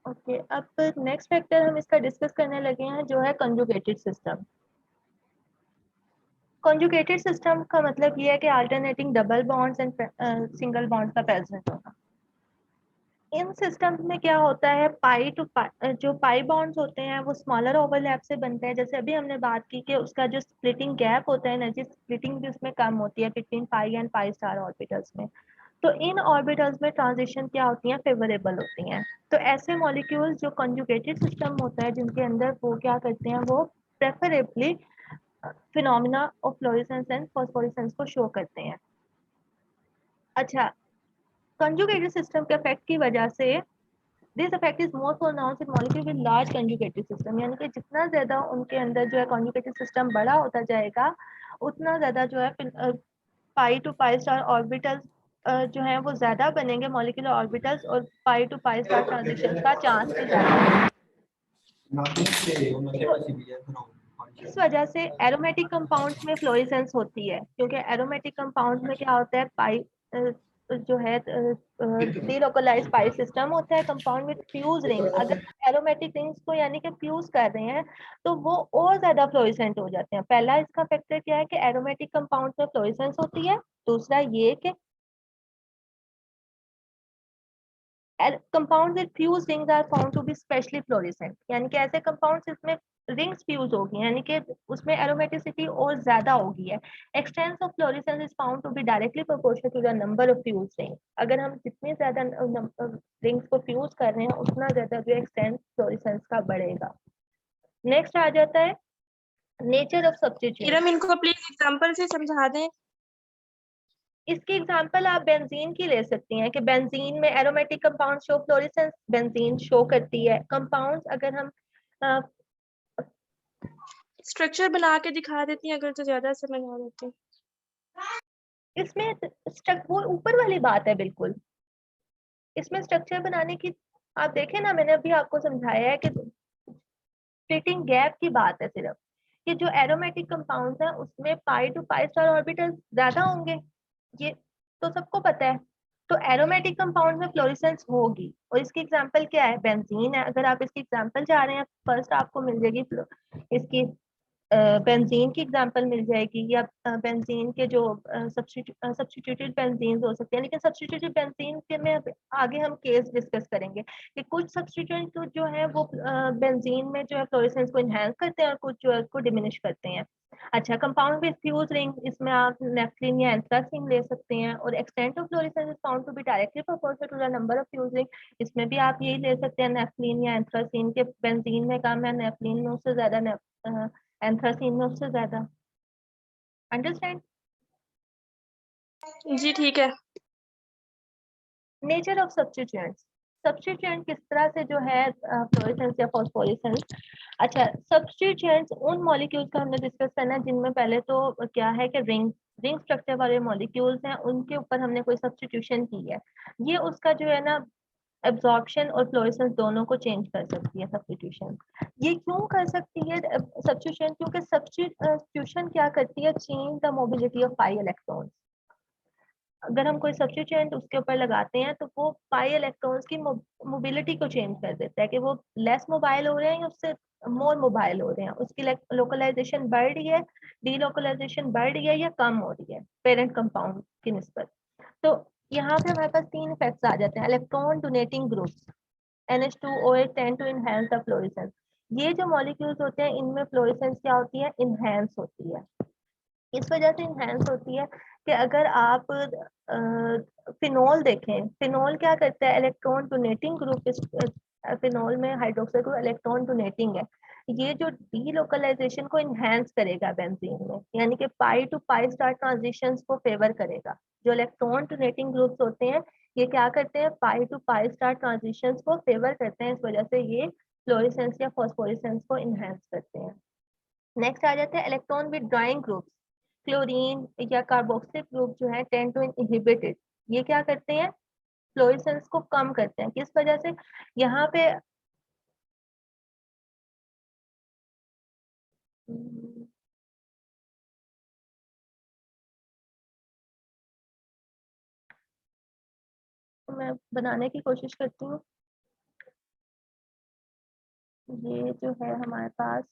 Okay, अब next factor हम इसका डिस्कस करने लगे हैं जो है कंजुगेटेड सिस्टम। कंजुगेटेड सिस्टम का मतलब ये है कि alternating double bonds and single bonds का प्रेजेंट होना। इन सिस्टम्स में क्या होता है, पाई टू पाई, जो पाई बॉन्ड्स होते हैं वो स्मॉलर ओवरलैप से बनते हैं। जैसे अभी हमने बात की कि उसका जो स्प्लिटिंग गैप होता है, एनर्जी स्प्लिटिंग भी उसमें कम होती है between pi and pi star orbitals में। तो इन ऑर्बिटल्स में ट्रांजिशन क्या होती हैं, फेवरेबल होती हैं। तो ऐसे मॉलिक्यूल्स जो कंजुगेटेड सिस्टम होता है जिनके अंदर वो क्या करते हैं, वो preferably phenomena of fluorescence and phosphorescence को शो करते हैं। अच्छा, कंजुगेटेड सिस्टम के इफेक्ट की वजह से this effect is more pronounce in molecule with large conjugated system, यानी कि जितना ज्यादा उनके अंदर जो है कंजुगेटेड सिस्टम बड़ा होता जाएगा, उतना ज्यादा जो है पाई टू पाई स्टार ऑर्बिटल्स जो है वो ज्यादा बनेंगे मॉलिक्यूलर ऑर्बिटल्स, और पाई टू पाई स्टार ट्रांजिशन का चांस भी ज्यादा है। इस वजह से एरोमेटिक कंपाउंड्स में फ्लोरेसेंस होती है, क्योंकि एरोमेटिक कंपाउंड्स में क्या होता है, पाई जो है डीलोकलाइज्ड पाई सिस्टम होता है कंपाउंड विद फ्यूज रिंग। अगर एरोमेटिक रिंग्स को यानी कि फ्यूज कर रहे हैं तो वो और ज्यादा फ्लोरेसेंट हो जाते हैं। पहला इसका फैक्टर क्या है कि एरोमेटिक कंपाउंड्स में फ्लोरेसेंस होती है। दूसरा ये कि compounds with fuse rings are found to be specially fluorescent, यानी कि ऐसे कंपाउंड्स इसमें रिंग्स फ्यूज होगी, यानी कि उसमें एरोमेटिसिटी और ज्यादा होगी है। Extents of fluorescence is found to be directly proportional to the number of fuse rings. अगर हम जितनी ज्यादा रिंग्स को फ्यूज कर रहे हैं उतना ज्यादा जो एक्सटेंस फ्लोरेसेंस का बढ़ेगा। नेक्स्ट आ जाता है नेचर ऑफ सब्स्टिट्यूएंट। इरम, इनको प्लीज एग्जांपल से समझा दें। इसकी एग्जांपल आप बेंजीन की ले सकती हैं कि बेंजीन में aromatic compound show fluorescence, benzene show करती है। कंपाउंड्स अगर हम स्ट्रक्चर बना के दिखा देती हैं अगर तो ज्यादा समझ आ जाती। इसमें वो ऊपर वाली बात है बिल्कुल। इसमें स्ट्रक्चर बनाने की आप देखें ना, मैंने अभी आपको समझाया है कि स्प्लिटिंग गैप की बात है सिर्फ, कि जो एरोमेटिक कंपाउंड्स हैं उसमें पाई टू पाई स्टार ऑर्बिटल ज्यादा होंगे, ये तो सबको पता है। तो एरोमेटिक कंपाउंड में फ्लोरेसेंस होगी, और इसकी एग्जांपल क्या है, बेंजीन है। अगर आप इसकी एग्जांपल चाह रहे हैं, फर्स्ट आपको मिल जाएगी इसकी बेंजीन की एग्जांपल मिल जाएगी, या बेंजीन के जो सब्स्टिट्यूटेड बेंजीन हो सकते हैं। लेकिन सब्स्टिट्यूटेड बेंजीन के में आगे हम केस डिस्कस करेंगे कि कुछ सब्स्टिट्यूएंट जो है वो बेंजीन में जो है फ्लोरेसेंस को इनहेंस करते हैं और कुछ जो है उसको डिमिनिश करते हैं। अच्छा, कंपाउंड विद फ्यूज रिंग, इसमें आप नेफ्थलीन या एंथ्रासीन ले सकते हैं, और extent of fluorescence is found to be directly proportional to the number of fuse ring. इसमें भी आप यही ले सकते हैं, नेफ्थलीन या एंथ्रासीन के बेंजीन में कम है, नेफ्थलीन में उससे ज्यादा, एंथ्रासीन में उससे ज्यादा। अंडरस्टैंड? जी ठीक है। नेचर ऑफ सब्स्टिट्यूएंट्स, सब्स्टिट्यूएंट किस तरह से जो है फ्लोरेसेंस या फॉस्फोरेसेंस। अच्छा, सब्स्टिट्यूएंट्स उन मॉलिक्यूल्स का हमने डिस्कस करना है जिनमें पहले तो क्या है कि रिंग रिंग स्ट्रक्चर वाले मॉलिक्यूल्स हैं, उनके ऊपर हमने कोई सब्स्टिट्यूशन की है। ये उसका जो है ना एब्जॉर्प्शन और फ्लोरेसेंस दोनों को चेंज कर सकती है सब्स्टिट्यूशन। ये क्यों कर सकती है सब्स्टिट्यूशन, क्योंकि सब्स्टिट्यूशन क्या करती है, change the mobility of pi electrons. अगर हम कोई सब्स्टिट्यूएंट उसके ऊपर लगाते हैं तो वो पाई इलेक्ट्रॉन्स की मोबिलिटी को चेंज कर देता है, कि वो लेस मोबाइल हो रहे हैं या उससे मोर मोबाइल हो रहे हैं, उसकी लोकलाइजेशन बढ़ रही है, डीलोकलाइजेशन बढ़ रही है या कम हो रही है पेरेंट कंपाउंड की निस्बत। तो यहाँ पे हमारे पास तीन इफेक्ट्स आ जाते हैं। Electron donating groups NH2OH tend to enhance the fluorescence. ये जो मॉलिक्यूल्स होते हैं इनमें फ्लोरेसेंस क्या होती है, इनहेंस होती है। इस वजह से इनहेंस होती है कि अगर आप फिनोल देखें, फिनोल क्या करता है, इलेक्ट्रॉन डोनेटिंग ग्रुप, फिनोल में हाइड्रोक्साइड ग्रुप इलेक्ट्रॉन डोनेटिंग है। ये जो डीलोकलाइजेशन को इनहेंस करेगा बेंजीन में, यानी कि पाई टू पाई स्टार ट्रांजिशंस को फेवर करेगा। जो इलेक्ट्रॉन डोनेटिंग ग्रुप्स होते हैं ये क्या करते हैं, पाई टू पाई स्टार ट्रांजिशंस को फेवर करते हैं, इस वजह से ये फ्लोरेसेंस या फॉस्फोरेसेंस को इनहेंस करते हैं। नेक्स्ट आ जाते हैं इलेक्ट्रॉन विदड्रॉइंग ग्रुप्स। क्लोरीन या कार्बोक्सिल ग्रुप जो है टेंड टू इनहिबिटेड, ये क्या करते हैं, फ्लोरेसेंस को कम करते हैं। किस वजह से, यहाँ पे मैं बनाने की कोशिश करती हूँ। ये जो है हमारे पास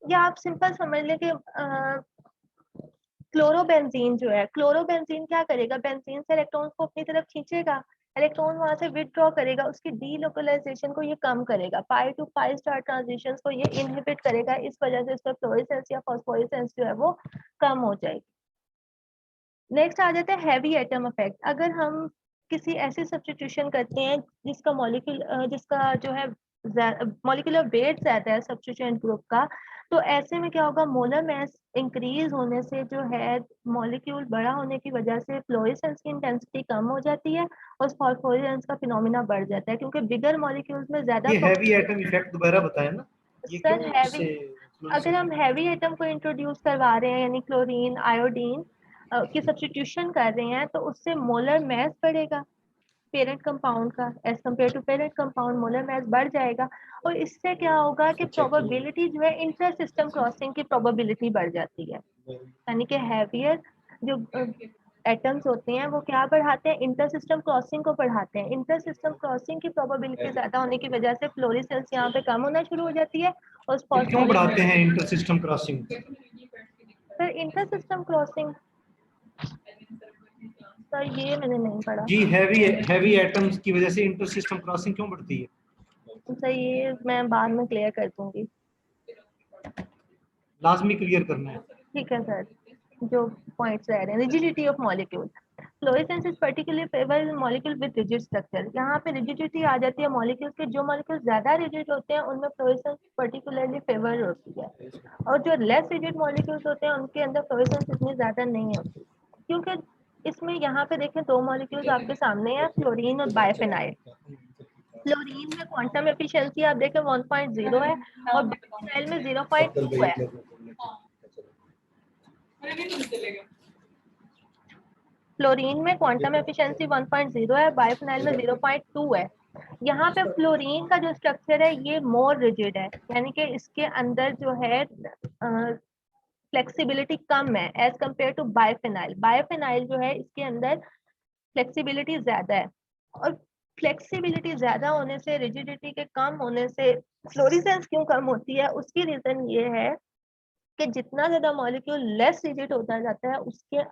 या आप सिंपल समझ लें कि क्लोरोबेंजीन जो है, क्लोरोबेंजीन क्या करेगा, बेंजीन से इलेक्ट्रॉन्स को अपनी तरफ खींचेगा, इलेक्ट्रॉन वहां से विथड्रॉ करेगा, उसकी डीलोकलाइजेशन को ये कम करेगा, पाई टू पाई स्टार ट्रांजिशंस को ये इनहिबिट करेगा, इस वजह से इसका फ्लोरेसेंस या फॉस्फोरेसेंस जो है वो कम हो जाएगी। नेक्स्ट आ जाता है हैवी एटम इफेक्ट। अगर हम किसी ऐसी सब्स्टिट्यूशन करते हैं जिसका मॉलिक्यूल जिसका जो है मॉलिक्यूलर वेट ज्यादा है सब्स्टिट्यूएंट ग्रुप का, तो ऐसे में क्या होगा, मोलर मास इंक्रीज होने से जो है मॉलिक्यूल बड़ा होने की वजह से फ्लोरेसेंस की इंटेंसिटी कम हो जाती है और फॉस्फोरेसेंस का फिनोमिना बढ़ जाता है, क्योंकि बिगर मॉलिक्यूल्स में ज्यादा ये हैवी एटम इफेक्ट दोबारा बताया ना, ये सर क्यों हैवी, इससे अगर हम हैवी एटम को इंट्रोड्यूस करवा रहे हैं यानी क्लोरीन आयोडीन की सब्स्टिट्यूशन कर रहे हैं, तो उससे मोलर मास बढ़ेगा पेरेंट कंपाउंड का, as compare to parent compound molar mass बढ़ जाएगा, और इससे क्या होगा कि प्रोबेबिलिटी जो है इंटर सिस्टम क्रॉसिंग की प्रोबेबिलिटी बढ़ जाती है, यानी कि हैवियर जो एटम्स होते हैं वो क्या बढ़ाते हैं, इंटर सिस्टम क्रॉसिंग को बढ़ाते हैं, इंटर सिस्टम क्रॉसिंग की प्रोबेबिलिटी ज्यादा होने की वजह से फ्लोरेसेंस यहाँ पे कम होना शुरू हो जाती है और ये क्यों बढ़ाते हैं inter system crossing? Sir inter system crossing, sir ये मैंने नहीं पढ़ा जी, हैवी एटम्स की वजह से इंटर सिस्टम क्रॉसिंग क्यों बढ़ती है? सर, ये मैं बाद में क्लियर कर दूंगी। लाजमी क्लियर करना है। ठीक है सर, जो पॉइंट्स रह रहे हैं, rigidity of molecule, fluorescence is particularly favour molecule with rigid structure. यहाँ पे रिजिडिटी आ जाती है मॉलिक्यूल्स के, जो मॉलिक्यूल ज्यादा रिजिड होते हैं उनमें फ्लोरेसेंस पर्टिकुलरली फेवर होती है, और जो लेस रिजिड मॉलिक्यूल्स होते हैं उनके अंदर फ्लोरेसेंस इतनी ज्यादा नहीं होती, क्योंकि इसमें यहाँ पे देखें दो मॉलिक्यूल्स आपके सामने हैं, फ्लोरीन और बाइफेनाइल। फ्लोरीन में क्वांटम एफिशिएंसी आप देखें 1.0 है और बाइफेनाइल में 0.2 है। फ्लोरीन में क्वांटम एफिशिएंसी 1.0 है, बाइफेनाइल में 0.2 है। यहाँ पे फ्लोरीन का जो स्ट्रक्चर है ये मोर रिजिड है, यानी कि इसके अंदर जो है फ्लेक्सिबिलिटी कम है एज कम्पेयर टू बाइफेनाइल। बाइफेनाइल जो है इसके अंदर फ्लेक्सिबिलिटी ज्यादा है, और फ्लेक्सिबिलिटी ज्यादा होने से, रिजिडिटी के कम होने से फ्लोरेसेंस क्यों कम होती है, उसकी रीजन ये है कि जितना ज्यादा मॉलिक्यूल लेस रिजिड होता जाता है उसके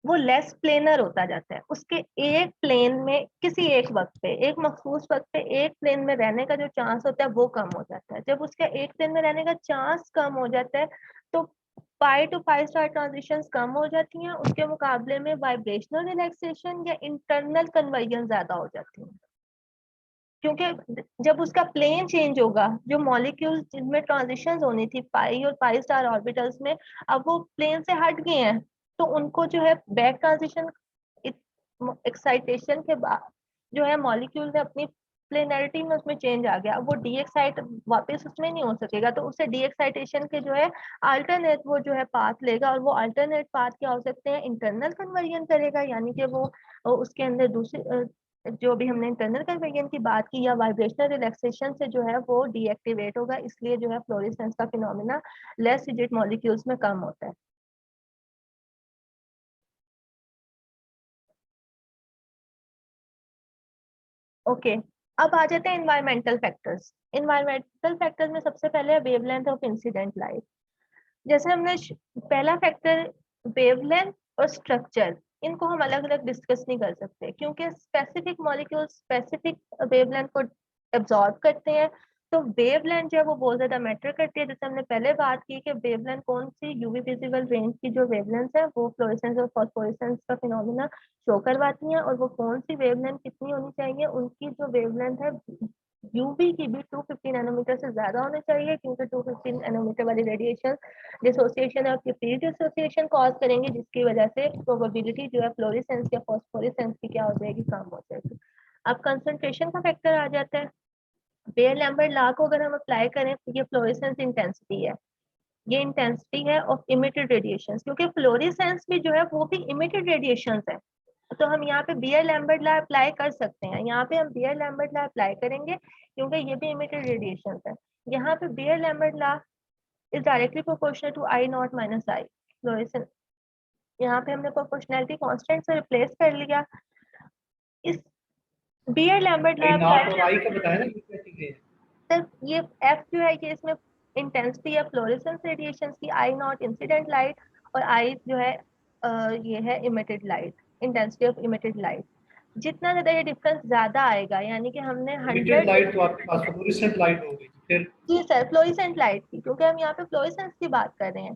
वो लेस प्लेनर होता जाता है, उसके एक प्लेन में किसी एक वक्त पे, एक मखसूस वक्त पे एक प्लेन में रहने का जो चांस होता है वो कम हो जाता है। जब उसका एक प्लेन में रहने का चांस कम हो जाता है तो पाई टू पाई स्टार ट्रांजिशंस कम हो जाती हैं, उसके मुकाबले में वाइब्रेशनल रिलैक्सेशन या इंटरनल कन्वर्जन ज्यादा हो जाती है, क्योंकि जब उसका प्लेन चेंज होगा, जो मॉलिक्यूल्स जिनमें ट्रांजिशंस होनी थी पाई और पाई स्टार ऑर्बिटल्स में, अब वो प्लेन से हट गए हैं, तो उनको जो है बैक ट्रांजिशन एक्साइटेशन के बाद जो है मॉलिक्यूल ने अपनी प्लेनरिटी में उसमें चेंज आ गया, अब वो डी एक्साइट वापस उसमें नहीं हो सकेगा, तो उसे डी एक्साइटेशन के जो है अल्टरनेट वो जो है पाथ लेगा, और वो अल्टरनेट पाथ क्या हो सकते हैं, इंटरनल कन्वर्जन करेगा, यानी कि वो उसके अंदर दूसरी जो भी हमने इंटरनल कन्वर्जन की बात की, या वाइब्रेशनल रिलैक्सेशन से जो है वो डीएक्टिवेट होगा, इसलिए जो है फ्लोरेसेंस का फिनोमिना लेस रिजिड मॉलिक्यूल्स में कम होता है। ओके, अब आ जाते हैं इन्वायरमेंटल फैक्टर्स। इन्वायरमेंटल फैक्टर्स में सबसे पहले है वेवलेंथ ऑफ इंसिडेंट लाइट। जैसे हमने पहला फैक्टर वेवलेंथ और स्ट्रक्चर, इनको हम अलग अलग डिस्कस नहीं कर सकते, क्योंकि स्पेसिफिक मॉलिक्यूल स्पेसिफिक वेवलेंथ को एब्जॉर्ब करते हैं, तो वेवलेंथ जो है वो बहुत ज्यादा मैटर करती है। जैसे हमने पहले बात की कि वेवलेंथ कौन सी यूवी विजिबल रेंज की जो वेवलेंथ है वो फ्लोरेसेंस और फॉस्फोरेसेंस का फिनोमेना शो करवाती है, और वो कौन सी वेवलेंथ कितनी होनी चाहिए, उनकी जो वेवलेंथ है यूवी की भी 250 नैनोमीटर से ज्यादा होनी चाहिए, क्योंकि 250 नैनोमीटर वाली रेडिएशन डिसोसिएशन और प्री डिसोसिएशन कॉज करेंगे, जिसकी वजह से प्रोबेबिलिटी जो है फ्लोरेसेंस या फॉस्फोरेसेंस की क्या हो जाएगी, कम हो जाएगी। अब कंसंट्रेशन का फैक्टर आ जाता है। बेयर लैम्बर्ट लॉ को अगर हम अप्लाई करें तो ये फ्लोरेसेंस इंटेंसिटी है, ये इंटेंसिटी है ऑफ इमिटेड रेडिएशंस, क्योंकि फ्लोरेसेंस भी जो है वो भी इमिटेड रेडिएशंस है। तो हम यहाँ पे बियर लैम्बर्ट लॉ अप्लाई कर सकते हैं, यहाँ पे हम बियर लैम्बर्ट लॉ अप्लाई करेंगे क्योंकि ये भी इमिटेड रेडिएशंस है। यहाँ पे Beer Lambert law is directly proportional to I not minus I fluorescence. यहाँ पे हमने प्रोपोर्शनैलिटी कांस्टेंट से रिप्लेस कर लिया। इस Beer Lambert law I naught और अप्लाई आई का बताया ना ये क्या चीजें हैं? सर ये एफ जो है कि इसमें इंटेंसिटी है फ्लोरेसेंस रेडिएशंस की, आई नॉट इंसिडेंट लाइट, और आई जो है ये है emitted light, intensity of emitted light. जितना ज्यादा ये डिफरेंस ज्यादा आएगा, यानी कि हमने इमिटेड 100 लाइट तो आपके पास फ्लोरेसेंट लाइट हो गई, फिर जी सर फ्लोरेसेंट लाइट की, क्योंकि हम यहाँ पे फ्लोरेसेंस की बात कर रहे हैं,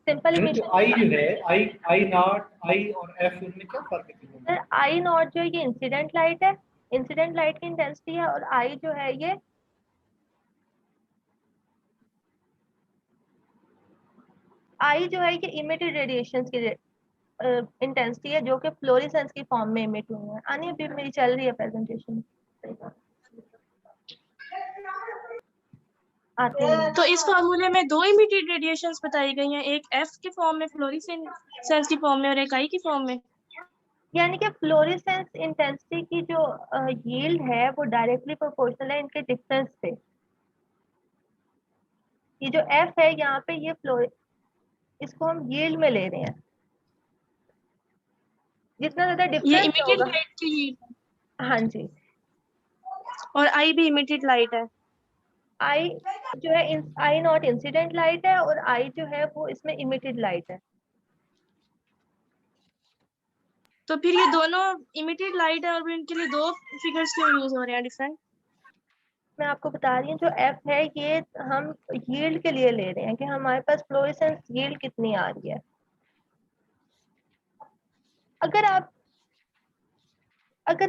सिंपल नहीं तो इमिशन। आई जो है, आई आई नॉट आई और एफ इनमें क्या फर्क है तीनों में? सर आई नॉट जो है ये इंसिडेंट लाइट है, इंसिडेंट लाइट की इंटेंसिटी है, और आई जो है ये आई जो है ये इमिटेड रेडिएशंस की इंटेंसिटी है, जो कि फ्लोरेसेंस की फॉर्म में इमिट हुई है। आनी अभी मेरी चल रही है प्रेजेंटेशन, आते हैं। तो इस फार्मूले में दो इमिटेड रेडिएशंस बताई गई हैं, एक एफ के फॉर्म में फ्लोरेसेंस की फॉर्म में और एक आई की फॉर्म में। यानी कि फ्लोरेसेंस इंटेंसिटी की जो यील्ड है वो डायरेक्टली प्रोपोर्शनल है इनके डिफरेंस से। ये जो एफ है यहाँ पे ये इसको हम यील्ड में ले रहे हैं, जितना ज्यादा ये डिफरेंस इमिटेड होगा। लाइट की yield हाँ जी, और आई भी इमिटेड लाइट है। आई जो है आई नॉट इंसिडेंट लाइट है, और आई जो है वो इसमें इमिटेड लाइट है। तो फिर ये दोनों इमिटेड लाइट है और इनके लिए दो फिगर्स क्यों यूज हो रहे हैं डिफरेंट? मैं आपको बता रही हूँ जो एफ है ये हम यील्ड के लिए ले रहे हैं कि हमारे पास फ्लोरेसेंस यील्ड कितनी आ रही है। अगर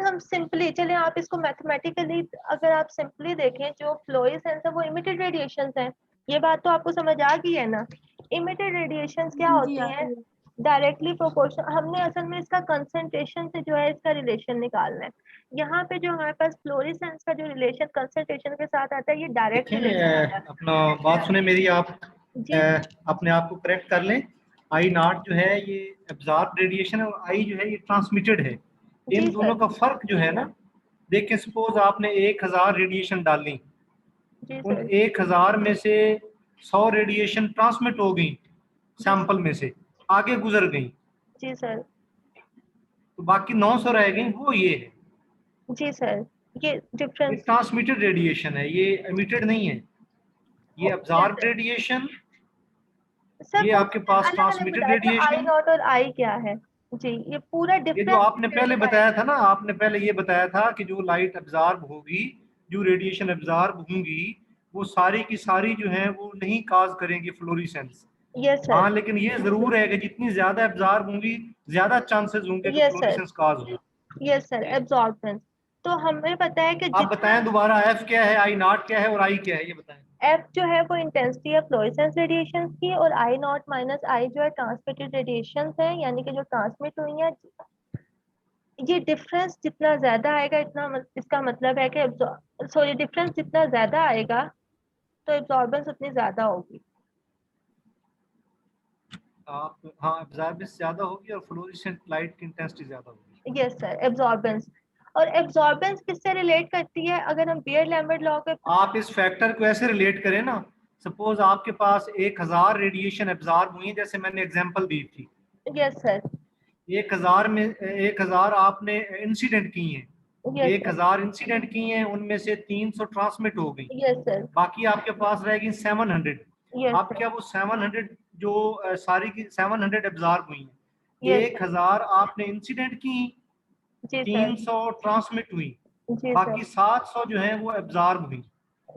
हम सिंपली चले, आप इसको मैथमेटिकली अगर आप सिंपली देखें, जो फ्लोरेसेंस है वो इमिटेड रेडिएशंस है, ये बात तो आपको समझ आ गई है ना। इमिटेड रेडिएशंस क्या जी होती हैं, डायरेक्टली प्रोपोर्शनल। हमने असल में इसका कंसंट्रेशन से जो है इसका रिलेशन निकालना है। यहाँ पे जो हमारे पास फ्लोरेसेंस का जो रिलेशन कंसंट्रेशन के साथ आता है, ये डायरेक्ट देखें रिलेशन आता है। अपना बात सुने मेरी, आप जी अपने आप को करेक्ट कर लें। आई नॉट जो है ये एब्जॉर्ब रेडिएशन है और आई जो है ये ट्रांसमिटेड है। जी इन दोनों सर, का फर्क जो है ना, देखिए सपोज आपने 1000 रेडिएशन डाली, जी उन सर, 1000 में से 100 रेडिएशन ट्रांसमिट हो गई सैंपल में से, आगे गुजर गई, जी सर, तो बाकी 900 रह गई, वो ये है। जी सर, ये ये डिफरेंस। ट्रांसमिटेड रेडिएशन है, ये एमिटेड नहीं है। ये अब्जॉर्ब रेडिएशन, सर ये वो आपके पास अलग अलग ट्रांसमिटेड बताया था आई रेडिएशन। नॉट और आई क्या है। जी ये पूरा ये जो डिफरेंस आपने पहले बताया था ना, आपने पहले ये बताया था कि जो लाइट एब्जॉर्ब होगी, जो रेडिएशन एब्जॉर्ब होंगी, वो सारी की सारी जो है वो नहीं काज करेंगी फ्लोरेसेंस। यस सर, हाँ, लेकिन ये जरूर है कि जितनी ज्यादा एब्जॉर्ब होंगी, ज्यादा चांसेस होंगे कि यस सर, फ्लोरेसेंस काज हो। Yes sir absorbance. तो हमें पता है कि आप जितना बताएं दोबारा, एफ क्या है, आई नॉट क्या है और आई क्या है, ये बताएं। एफ जो है वो इंटेंसिटी है फ्लोरेसेंस रेडिएशन की, और आई नॉट माइनस आई जो है ट्रांसमिटेड रेडिएशन है, यानी कि जो ट्रांसमिट हुई है। ये डिफरेंस जितना ज्यादा आएगा इतना इसका मतलब है कि सॉरी डिफरेंस जितना ज्यादा आएगा तो एब्जॉर्बेंस उतनी ज्यादा होगी। आप हाँ, एब्जॉर्बेंस ज्यादा होगी और फ्लोरेसेंट लाइट की इंटेंसिटी ज्यादा होगी। Yes sir absorbance. और एब्जॉर्बेंस किससे रिलेट करती है, अगर हम बियर लैम्बर्ट लॉ के। आप इस फैक्टर को ऐसे रिलेट करें ना, सपोज आपके पास 1000 रेडिएशन एब्जॉर्ब हुई है, जैसे मैंने एग्जांपल दी थी। यस सर, 1000 में 1000 आपने इंसिडेंट की हैं, यस सर, 1000 इंसिडेंट की हैं, उनमें से 300 ट्रांसमिट हो गई, यस सर, बाकी आपके पास रह गई 700। यस अब सर, क्या वो 700 जो सारी की 700 एब्जॉर्ब हुई हैं, यस सर, 1000 आपने इंसिडेंट की, जी सर, 300 ट्रांसमिट हुई, जी सर, बाकी 700 जो है वो एब्जॉर्ब हुई।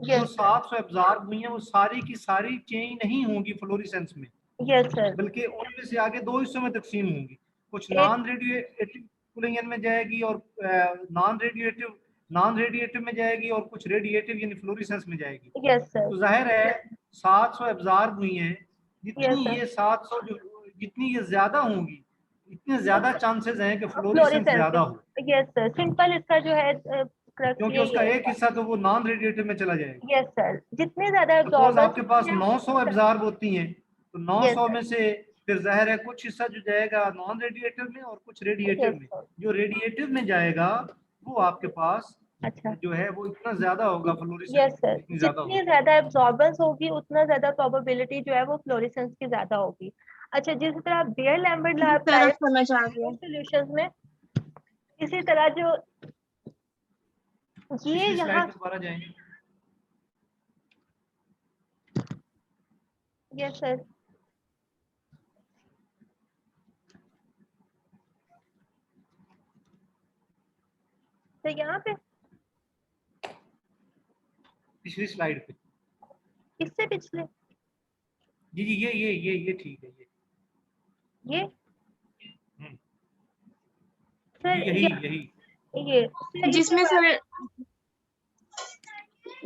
जो यस सर, 700 एब्जॉर्ब हुई हैं वो सारी की सारी चेंज नहीं होंगी फ्लोरेसेंस में, यस सर, बल्कि उनमें से आगे दो हिस्सों में तकसीम होंगी। कुछ एक नॉन रेडिएटिव कूलिंग में जाएगी और नॉन रेडिएटिव में जाएगी, और कुछ रेडिएटिव यानी फ्लोरेसेंस में जाएगी। यस सर, तो जाहिर है 700 एब्जॉर्ब हुई हैं, यस जितनी सर, ये 700 जो जितनी ये ज्यादा होंगी इतने ज्यादा चांसेस हैं कि फ्लोरेसेंस फ्लोरेसेंस, ज्यादा हो, यस सर, सिंपल इसका जो है क्रक्स क्योंकि यही उसका है। एक हिस्सा तो वो नॉन रेडिएटिव में चला जाएगा। यस सर, जितने ज्यादा सपोज एब्जॉर्बेंस आपके पास 900 एब्जॉर्ब होती हैं, तो यस 900 सर, में से फिर जाहिर है कुछ हिस्सा जो जाएगा नॉन रेडिएटिव में और कुछ रेडिएटिव यस में। सर, जो रेडिएटिव में जाएगा वो आपके पास अच्छा, जो है वो इतना ज्यादा होगा, फ्लोरेसेंस यस सर, इतनी ज्यादा जितनी होगी। ज्यादा एब्जॉर्बेंस होगी उतना ज्यादा प्रोबेबिलिटी जो है वो फ्लोरेसेंस की ज्यादा होगी। अच्छा, जिस तरह बेयर लैम्बर्ट ला अप्लाई तरफ समझ आ गया। सॉल्यूशंस में, इसी तरह जो ये पिछली स्लाइड यहाँ, पे दोबारा जाएं। यस सर, तो यहाँ पे पिछली स्लाइड पे, इससे पिछले जी जी ये ठीक है, ये हम्म, सर, यही यही ये सर, इससे जिसमें बड़ा सर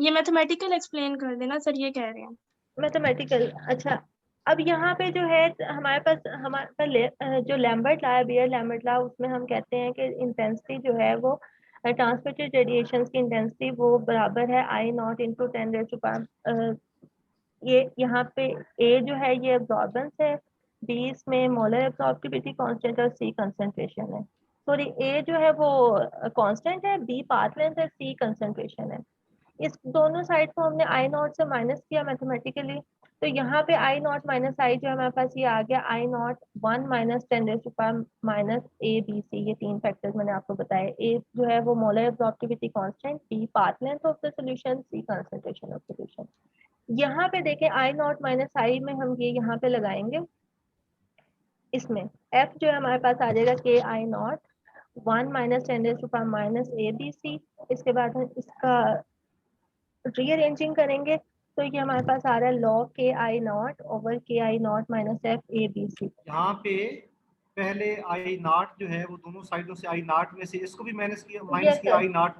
ये मैथमेटिकल एक्सप्लेन कर देना सर, ये कह रहे हैं। मैथमेटिकल। अच्छा, अब यहाँ पे जो है हमारे पास जो लैम्बर्ट लॉ है, बियर लैम्बर्ट लॉ, उसमें हम कहते हैं कि इंटेंसिटी जो है वो ट्रांसमिटेड रेडिएशन की इंटेंसिटी वो बराबर है आई नॉट इंटू 10⁻⁴ ये यहाँ पे ए जो है ये एब्जॉर्बेंस है, बी इसमें मोलर एब्जॉर्बिविटी कांस्टेंट और सी कंसंट्रेशन है। सॉरी, ए जो है वो कांस्टेंट है, बी पाथ लेंथ है, सी कंसंट्रेशन है। इस दोनों साइड को हमने आई नॉट से माइनस किया मैथमेटिकली, तो यहाँ पे आई नॉट माइनस आई जो है हमारे पास ये आ गया I nought 1 minus 10⁻⁻ A B C, ये तीन फैक्टर्स मैंने आपको बताए। ए जो है वो molar absorbivity constant, b path length of the solution, c concentration of solution. यहाँ पे देखें आई नॉट माइनस आई में हम ये यहाँ पे लगाएंगे, इसमें एफ जो है हमारे पास आ जाएगा के I nought 1 minus 10⁻⁻ A B C. इसके बाद हम इसका रीअरेंजिंग करेंगे तो ये हमारे पास आ रहा है लॉग के I nought over K I not minus F A B C. यहाँ पे पहले आई नॉट जो है वो दोनों साइडों से आई नॉट में से इसको भी माइनस यस किया, सर, आई नॉट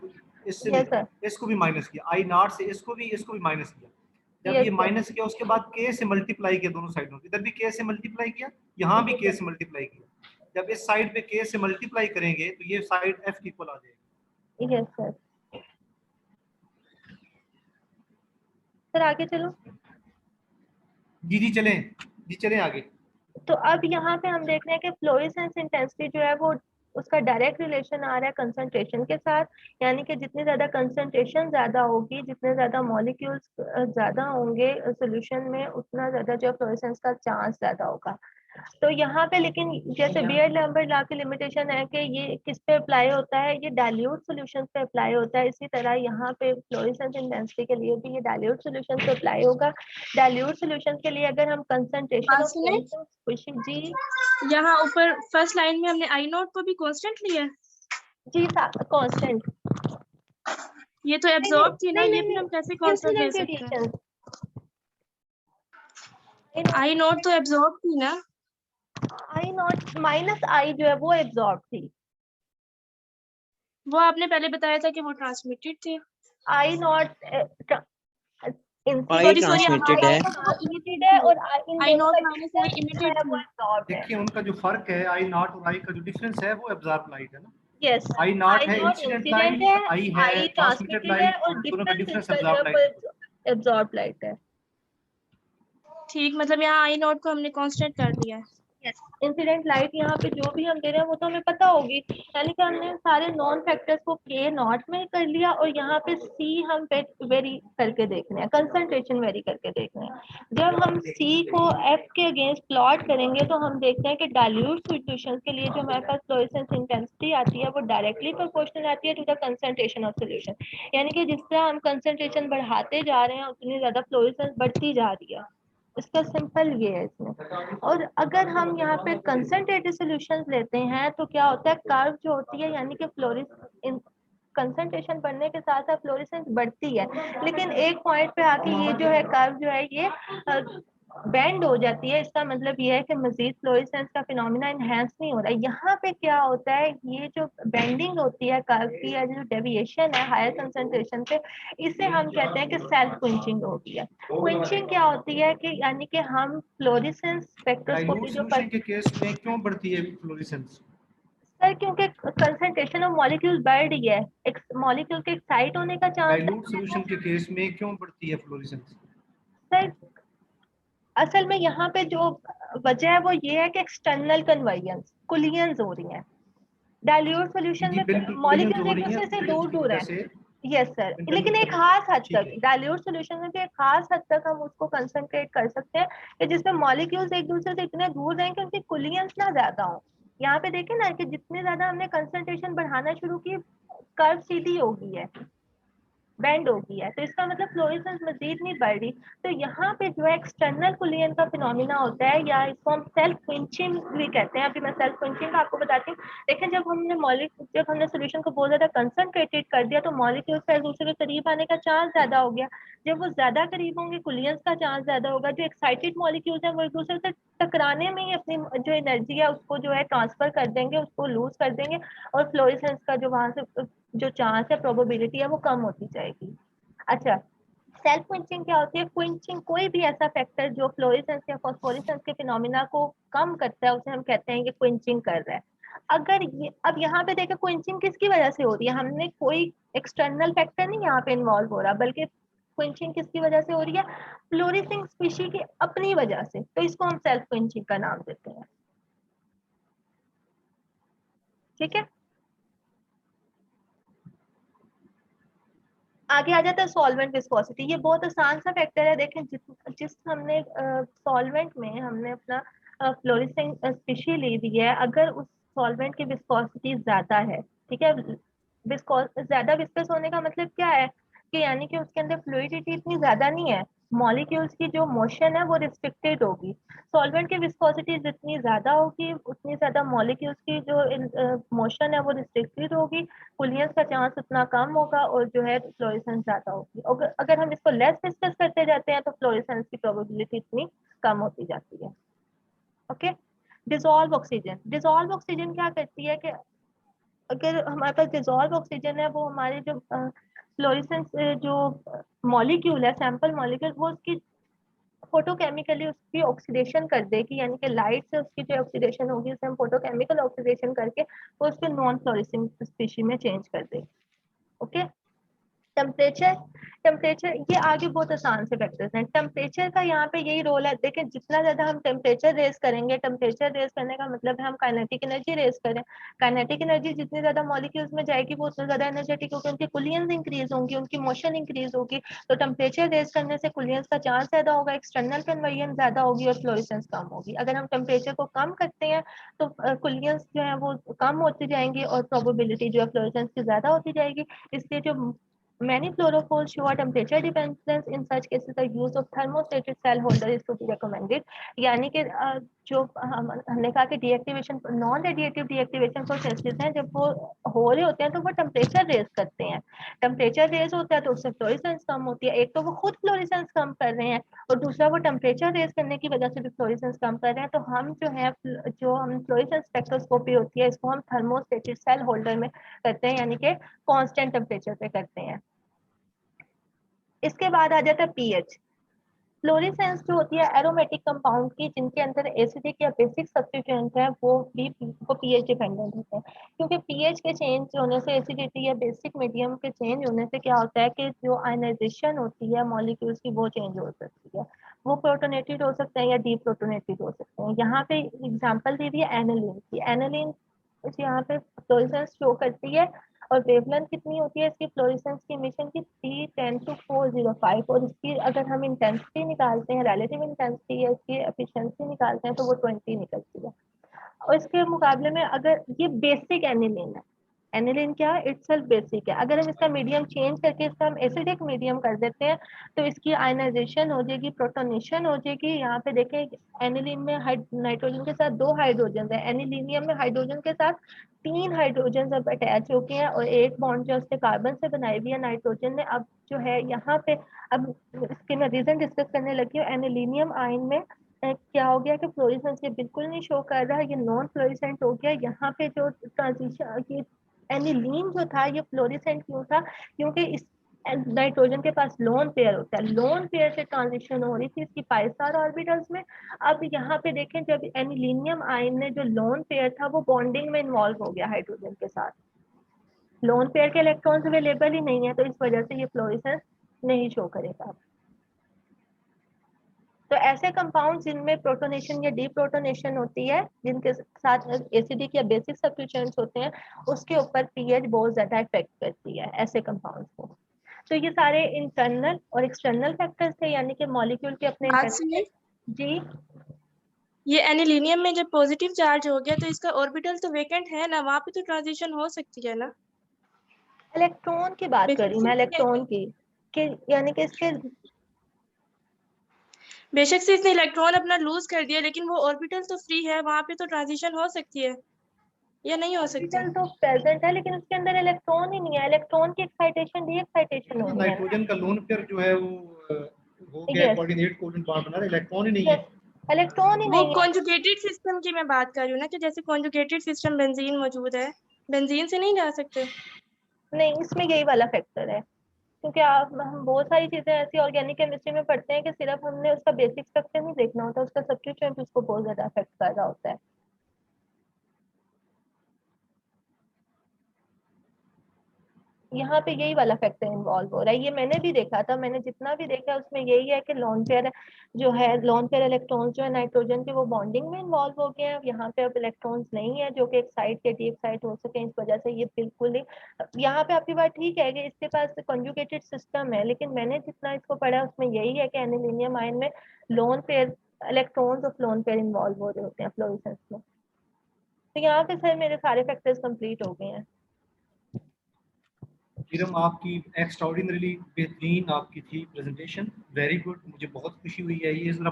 इससे यस सर, इसको भी माइनस किया, आई नॉट से इसको भी माइनस किया। जब यस ये सर, माइनस किया उसके बाद के से मल्टीप्लाई किया दोनों साइडों, इधर भी के से मल्टीप्लाई किया, यहाँ भी के से मल्टीप्लाई किया। जब इस साइड पे के से मल्टीप्लाई करेंगे तो ये साइड एफ इक्वल आ जाएगी। Yes sir. सर आगे चलो। जी चलें आगे। तो अब यहाँ पे हम देख रहे हैं कि फ्लोरेसेंस इंटेंसिटी जो है वो उसका डायरेक्ट रिलेशन आ रहा है कंसंट्रेशन के साथ, यानी कि जितनी ज्यादा कंसंट्रेशन ज्यादा होगी, जितने ज्यादा मॉलिक्यूल्स ज्यादा होंगे सोल्यूशन में, उतना ज्यादा जो फ्लोरेसेंस का चांस ज्यादा होगा। तो यहाँ पे लेकिन जैसे बियर लैम्बर्ट लॉ की लिमिटेशन है कि ये किस पे अप्लाई होता है, ये डाइल्यूट सॉल्यूशंस पे अप्लाई होता है। इसी तरह यहाँ पे फ्लोरेसेंस इंटेंसिटी के लिए भी ये डाइल्यूट सॉल्यूशन पे अप्लाई होगा। डाइल्यूट सॉल्यूशन के लिए अगर हम कंसंट्रेशन बात ऑफ सुने, खुशी जी यहाँ ऊपर फर्स्ट लाइन में हमने आई नोट को भी कांस्टेंट लिया है। जी कांस्टेंट, ये तो एब्जॉर्ब थी ना, नहीं ये नहीं फिर हम कैसे कांस्टेंट ले इंसिडेंट सकते हैं? रेडिएशन आई नोट तो एब्जॉर्ब थी ना। आई नॉट माइनस आई जो है वो एब्जॉर्ब थी, वो आपने पहले बताया था कि वो ट्रांसमिटेड थे। आई नॉट आई सॉरी ट्रांसमिटेड है। इमिटेड है और इन आई दोनों नॉट का माइनस आई डिफरेंस जो इमिटेड है वो थी। एब्जॉर्ब है। देखिए उनका जो फर्क है आई नॉट और आई का जो डिफरेंस है वो एब्जॉर्ब लाइट है ना। यस, आई नॉट आई है नॉट इंसिडेंट इंसिडेंट लाइट, है, आई है आई ट्रांसमिटेड ट्रांसमिटेड है, लाइट, और और दोनों का डिफरेंस डिफरेंस इसका जो एब्जॉर्ब है लाइट। वो एब्जॉर्ब लाइट है। ठीक, मतलब यहाँ आई नोट को हमने कांस्टेंट कर दिया है। यस, इंसिडेंट लाइट यहाँ पे जो भी हम दे रहे हैं वो तो हमें पता होगी, यानी कि हमने सारे नॉन फैक्टर्स को के नॉट में कर लिया और यहाँ पे सी हम वेरी करके देख रहे हैं, कंसंट्रेशन वेरी करके देख रहे हैं। जब हम सी को एफ के अगेंस्ट प्लॉट करेंगे तो हम देखते हैं कि डाइल्यूट सॉल्यूशन के लिए जो हमारे पास फ्लोरेसेंस इंटेंसिटी आती है वो डायरेक्टली प्रोपोर्शनल आती है to the concentration of solution, यानी कि जिस तरह हम कंसंट्रेशन बढ़ाते जा रहे हैं उतनी ज्यादा फ्लोरेसेंस बढ़ती जा रही है। इसका सिंपल ये है इसमें। और अगर हम यहाँ पे कंसंट्रेटेड सॉल्यूशंस लेते हैं तो क्या होता है, कर्व जो होती है यानी कि कंसंट्रेशन बढ़ने के साथ साथ फ्लोरेसेंस बढ़ती है, लेकिन एक पॉइंट पे आके ये जो है कर्व जो है ये बेंड हो जाती है। इसका मतलब ये है कि मजीद फ्लोरेसेंस का फिनोमिना इनहेंस नहीं हो रहा है। यहाँ पे क्या होता है, ये जो बेंडिंग होती है कर्व की या जो डेविएशन है हायर कंसंट्रेशन पे, इसे हम कहते हैं कि सेल्फ क्विंचिंग होती है। क्विंचिंग क्या होती है कि यानी कि हम फ्लोरेसेंस स्पेक्ट्रोस्कोपी डाइल्यूट जो सॉल्यूशन के केस में क्यों बढ़ती है फ्लोरेसेंस? सर क्योंकि कंसंट्रेशन ऑफ मॉलिक्यूल बढ़ रही है, एक मॉलिक्यूल के एक्साइट होने का चांस डाइल्यूट सॉल्यूशन के केस में क्यों बढ़ती है फ्लोरेसेंस? सर असल में यहाँ पे जो वजह है वो ये है कि एक्सटर्नल कन्वर्जेंस कुलियंस हो रही हैं। डाइल्यूट सॉल्यूशन जी में बिल्कुल collisions मॉलिक्यूल्स हो एक रही हैं दूसरे से की दूर वजह है। से। यस सर, internal लेकिन एक convergence, खास हद ठीक तक है। डाइल्यूट सॉल्यूशन में भी एक खास हद तक हम उसको कंसंट्रेट कर सकते हैं कि जिसमें मॉलिक्यूल्स एक दूसरे से इतने दूर रहें कि उनकी कुलियंस ना ज्यादा हो। यहाँ पे देखें ना कि जितने ज्यादा हमने कंसंट्रेशन बढ़ाना शुरू की, कर्व सीधी हो गई है, बेंड हो गई है, तो इसका मतलब फ्लोरेसेंस मजीद नहीं बढ़ रही। तो यहाँ पे जो है एक्सटर्नल कुलियन का फिनोमिना होता है, या इसको हम सेल्फ क्विंचिंग भी कहते हैं। अभी मैं सेल्फ क्विंचिंग का आपको बताती हूँ। देखें जब हमने सोल्यूशन को बहुत ज्यादा कंसंट्रेटेड कर दिया तो मॉलिक्यूल एक दूसरे के करीब आने का चांस ज्यादा हो गया। जब वो ज्यादा करीब होंगे कुलियंस का चांस ज्यादा होगा। जो एक्साइटेड मॉलिक्यूल्स हैं वो एक दूसरे से टकराने में ही अपनी जो एनर्जी है उसको जो है ट्रांसफर कर देंगे, उसको लूज कर देंगे, और फ्लोरेसेंस का जो वहां से जो चांस है, प्रोबेबिलिटी है, वो कम होती जाएगी। अच्छा, सेल्फ क्विंचिंग क्या होती है? क्विंचिंग कोई भी ऐसा फैक्टर जो फ्लोरेसेंस या फॉस्फोरेसेंस के फिनोमिना को कम करता है उसे हम कहते हैं कि क्विंचिंग कर रहा है। अगर ये अब यहाँ पे देखें क्विंचिंग किसकी वजह से हो रही है, हमने कोई एक्सटर्नल फैक्टर नहीं यहाँ पे इन्वॉल्व हो रहा, बल्कि क्विंचिंग किसकी वजह से हो रही है? फ्लोरेसिंग स्पीशी की अपनी वजह से। तो इसको हम सेल्फ क्विंचिंग का नाम देते हैं। ठीक है, आगे आ जाता है सॉल्वेंट विस्कोसिटी। ये बहुत आसान सा फैक्टर है। देखें जिस हमने सॉल्वेंट में हमने अपना फ्लोरेसेंट स्पीशी ली हुई है, अगर उस सॉल्वेंट की विस्कोसिटी ज्यादा है, ठीक है, ज्यादा विस्कस होने का मतलब क्या है कि यानी कि उसके अंदर फ्लूइडिटी इतनी ज्यादा नहीं है, मॉलिक्यूल्स की जो मोशन है वो रिस्ट्रिक्टेड होगी। सॉल्वेंट की विस्कोसिटी जितनी ज्यादा होगी उतनी ज्यादा मॉलिक्यूल्स की जो मोशन है वो रिस्ट्रिक्टेड होगी, कुलियंस का चांस उतना कम होगा, और जो है फ्लोरेसेंस ज्यादा होगी। अगर हम इसको लेस डिस्कस करते जाते हैं तो फ्लोरेसेंस की प्रोबेबिलिटी इतनी कम होती जाती है। ओके, डिजोल्व ऑक्सीजन क्या करती है कि अगर हमारे पास डिजोल्व ऑक्सीजन है, वो हमारे जो फ्लोरेसेंस जो मॉलिक्यूल है, सैंपल मॉलिक्यूल, वो उसकी फोटोकेमिकली उसकी ऑक्सीडेशन कर देगी, यानी कि लाइट से उसकी जो ऑक्सीडेशन होगी उसे हम फोटोकेमिकल ऑक्सीडेशन करके वो उसको नॉन फ्लोरेसिंग स्पीशी में चेंज कर देगी। ओके, टेम्परेचर टेम्परेचर ये आगे बहुत आसान से फैक्टर्स हैं। टेम्परेचर का यहाँ पे यही रोल है। देखें जितना ज्यादा हम टेम्परेचर रेज करेंगे, टेम्परेचर रेज करने का मतलब है हम काइनेटिक एनर्जी रेज करें। काइनेटिक एनर्जी जितनी ज्यादा मॉलिक्यूल्स में जाएगी वो उतना ज्यादा एनर्जेटिक होगी, उनकी कुलियंस इंक्रीज होंगी, उनकी मोशन इंक्रीज होगी। तो टेम्परेचर रेज करने से कुलियंस का चांस ज्यादा होगा, एक्सटर्नल कन्वर्जन ज्यादा होगी और फ्लोरेसेंस कम होगी। अगर हम टेम्परेचर को कम करते हैं तो कुलियंस जो है वो कम होती जाएंगी और प्रोबेबिलिटी जो है फ्लोरेसेंस की ज्यादा होती जाएगी। इसलिए जो many fluorophores show a temperature dependence. In such cases, the use of thermostated cell holder is to be recommended. यानी कि जो हमने कहा कि deactivation, non radiative deactivation processes हैं, जब वो हो रहे होते हैं तो वो टेम्परेचर रेज करते हैं। टेम्परेचर रेज होता है तो उससे फ्लोरेसेंस कम होती है। एक तो वो खुद फ्लोरेसेंस कम कर रहे हैं और दूसरा वो टेम्परेचर रेज करने की वजह से भी फ्लोरेसेंस कम कर रहे हैं। तो हम जो है जो हम फ्लोरेसेंस स्पेक्ट्रोस्कोपी होती है इसको हम थर्मोस्टेटेड सेल होल्डर में करते हैं, यानी कि कांस्टेंट टेम्परेचर पे करते हैं। इसके बाद आ जाता है पीएच। फ्लोरेसेंस जो होती है एरोमेटिक कंपाउंड की, जिनके अंदर एसिडिक या बेसिक सब्स्टिट्यूएंट है, वो पीएच डिपेंडेंट होते हैं। क्योंकि पीएच के चेंज होने से, एसिडिटी या बेसिक मीडियम के चेंज होने से क्या होता है कि जो आयनाइजेशन होती है मॉलिक्यूल्स की वो चेंज हो सकती है। वो प्रोटोनेटेड हो सकते हैं या डीप्रोटोनेटेड हो सकते हैं। यहाँ पे एग्जाम्पल दे दी है एनालिन की। एनालिन यहाँ पे फ्लोरेसेंस शो करती है और वेवलेंथ कितनी होती है इसकी फ्लोरेसेंस की इमिशन की 310 to 405, और इसकी अगर हम इंटेंसिटी निकालते हैं, रिलेटिव इंटेंसिटी या इसकी एफिशिएंसी निकालते हैं तो वो 20 निकलती है। और इसके मुकाबले में अगर ये बेसिक एनिलीन है, एनिलीन क्या इटसेल्फ बेसिक है। अगर हम इसका मीडियम चेंज करके इसका हम एसिडिक मीडियम कर देते हैं तो इसकी आयनाइजेशन हो जाएगी, प्रोटोनेशन हो जाएगी। यहाँ पे देखें एनिलीन में नाइट्रोजन के साथ 2 हाइड्रोजन है, एनिलीनियम में हाइड्रोजन के साथ 3 हाइड्रोजन अब अटैच हो गए हैं और एक बॉन्ड जो उसने कार्बन से बनाई हुई है नाइट्रोजन ने। अब जो है यहाँ पे अब इसके मैं रीजन डिस्कस करने लगी हूँ। एनिलीनियम आयन में क्या हो गया कि फ्लोरेसेंस ये बिल्कुल नहीं शो कर रहा, ये नॉन फ्लोरेसेंट हो गया। यहाँ पे जो ट्रांजिशन ये एनिलीन जो था ये फ्लोरेसेंट क्यों था, क्योंकि इस नाइट्रोजन के पास लोन पेयर होता है, लोन पेयर से ट्रांजिशन हो रही थी इसकी पाई स्टार ऑर्बिटल्स में। अब यहाँ पे देखें जब एनिलीनियम आयन ने जो लोन पेयर था वो बॉन्डिंग में इन्वॉल्व हो गया हाइड्रोजन के साथ, लोन पेयर के इलेक्ट्रॉन्स अवेलेबल ही नहीं है, तो इस वजह से ये फ्लोरेसेंस नहीं शो करेगा। तो ऐसे कंपाउंड जिनमें प्रोटोनेशन या डीप्रोटोनेशन होती है, जिनके साथ एसिडिक या बेसिक सब्स्टिट्यूएंट्स होते हैं, उसके ऊपर पीएच बहुत ज्यादा इफेक्ट करती है ऐसे कंपाउंड्स को। तो ये सारे इंटरनल और एक्सटर्नल फैक्टर्स थे, यानी कि मॉलिक्यूल के अपने बात सुनिए, जी ये एनिलीनियम में जब पॉजिटिव चार्ज हो गया तो इसका ऑर्बिटल तो वेकेंट है ना, वहां पे तो ट्रांजिशन हो सकती है ना। इलेक्ट्रॉन की बात कर रही हूँ मैं, इलेक्ट्रॉन की कि यानी कि इसके बेशक से इसने इलेक्ट्रॉन अपना लूज कर दिया लेकिन वो ऑर्बिटल तो फ्री है, वहां पे तो ट्रांजिशन हो सकती है या नहीं हो सकती। ऑर्बिटल तो प्रेजेंट है लेकिन उसके अंदर इलेक्ट्रॉन ही नहीं है, इलेक्ट्रॉन की एक्साइटेशन डी एक्साइटेशन हो रही है। नाइट्रोजन का लोन पेयर जो है वो हो गया यस कोऑर्डिनेट कोवेलेंट बॉन्ड बना रहा है, इलेक्ट्रॉन ही नहीं है। यस इलेक्ट्रॉन ही वो नहीं है। कॉन्जुगेटेड सिस्टम की मैं बात कर रही हूँ ना, कि जैसे कॉन्जुगेटेड सिस्टम बेंजीन मौजूद है, बेंजीन से नहीं जा सकते। नहीं, इसमें यही वाला फैक्टर है, क्योंकि हम बहुत सारी चीजें ऐसी ऑर्गेनिक केमिस्ट्री में पढ़ते हैं कि सिर्फ हमने उसका बेसिक स्ट्रक्चर नहीं देखना होता, उसका सब्स्टिट्यूएंट उसको बहुत ज्यादा अफेक्ट कर रहा होता है। यहाँ पे यही वाला फैक्टर इन्वॉल्व हो रहा है, ये मैंने भी देखा था, मैंने जितना भी देखा उसमें यही है कि लोन पेयर जो है, लोन पेयर इलेक्ट्रॉन्स जो है नाइट्रोजन के वो बॉन्डिंग में इन्वॉल्व हो गए हैं। यहाँ पे अब इलेक्ट्रॉन्स नहीं है जो कि एक्साइट या डी एक्साइट हो सके, इस वजह से ये बिल्कुल ही, यहाँ पे आपकी बात ठीक है कि इसके पास कॉन्जुगेटेड सिस्टम है, लेकिन मैंने जितना इसको पढ़ा उसमें यही है कि एनिलीनियम आयन में lone pair electrons of lone pair involve हो रहे होते हैं फ्लोरेसेंस में। तो यहाँ पे सर मेरे सारे फैक्टर्स कंप्लीट हो गए हैं। इरम, आपकी एक्स्ट्राऑर्डिनरीली बेहतरीन आपकी थी प्रेजेंटेशन, वेरी गुड, मुझे बहुत खुशी हुई है। ये जरा